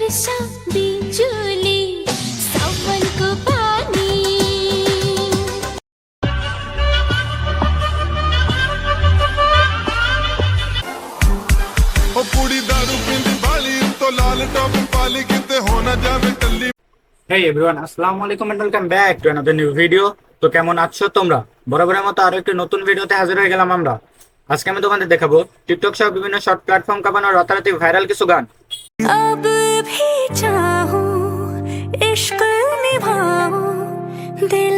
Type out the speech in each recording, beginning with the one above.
बरसा बिजुली सावन को पानी। ਉਹ ਕੁੜੀ ਦਾਰੂ ਪੀਂਦੀ ਬਾਲੀ ਤੋਂ ਲਾਲ ਟੌਪ ਪਾਲੀ ਕਿਤੇ ਹੋ ਨਾ ਜਾਵੇ ਟੱਲੀ। হেই এভরিওয়ান, আসসালামু আলাইকুম and welcome back to another new video. তো কেমন আছো তোমরা? বরাবরের মতো আরো একটি নতুন ভিডিওতে হাজির হয়ে গেলাম আমরা। আজকে আমি তোমাদের দেখাবো টিকটক সহ বিভিন্ন শর্ট প্ল্যাটফর্ম কাঁপানো রাতারাতি ভাইরাল কিছু গান। अब भी चाहूं इश्क निभाऊं दिल।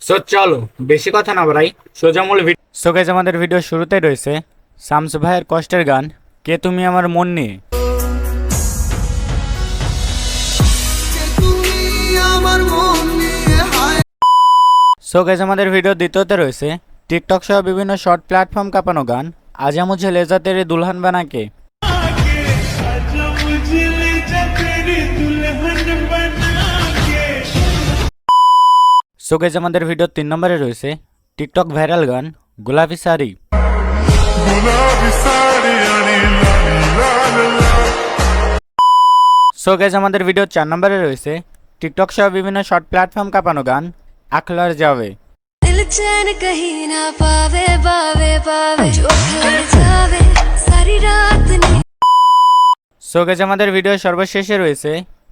সো চলো বেশি কথা না বাড়াই, সোজা মূল ভিডিও। সো গাইস, আমাদের ভিডিও শুরুতেই রয়েছে শামসু ভাইয়ের কষ্টের গান কে তুমি আমার মন নিয়ে। সো গাইস, আমাদের ভিডিও দ্বিতীয়তে রয়েছে টিকটক সহ বিভিন্ন শর্ট প্ল্যাটফর্ম কাঁপানো গান আজা মুঝে ले जा तेरे दुल्हन बना के। সো গাইস, আমাদের ভিডিও 3 নম্বরে রয়েছে টিকটক ভাইরাল গান গোলাপি শাড়ি। সো গাইস, আমাদের ভিডিও 4 নম্বরে রয়েছে টিকটক সহ বিভিন্ন শর্ট প্ল্যাটফর্ম কাঁপানো গান আখলার যাবে। दिल चैन कहीं ना पावे पावे पावे जो खिल जावे सारी रात नी। সো গাইস, আমাদের ভিডিও সর্বশেষে রয়েছে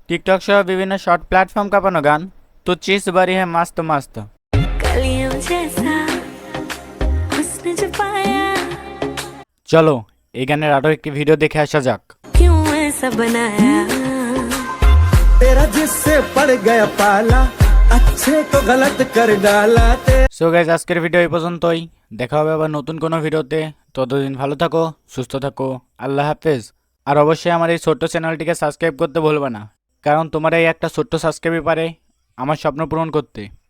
টিকটক সহ বিভিন্ন শর্ট প্ল্যাটফর্ম কাঁপানো গান তো চিজ বাড়ি হ্যাঁ মাস্ত মাস্ত। कलियों जैसा हुस्न जो पाया চলো এই গানের আরো একটি ভিডিও দেখে আসা যাক। क्यों ऐसा बनाया तेरा जिससे पड़ गया पाला अच्छे को गलत कर डाला সো গাইস, আজকের ভিডিও এই পর্যন্তই। দেখা হবে আবার নতুন কোনো ভিডিওতে। ততদিন ভালো থাকো, সুস্থ থাকো, আল্লাহ হাফেজ। আর অবশ্যই আমার এই ছোট্ট চ্যানেলটিকে সাবস্ক্রাইব করতে ভুলবে না, কারণ তোমার এই একটা ছোট্ট সাবস্ক্রাইবই পারে আমার স্বপ্ন পূরণ করতে।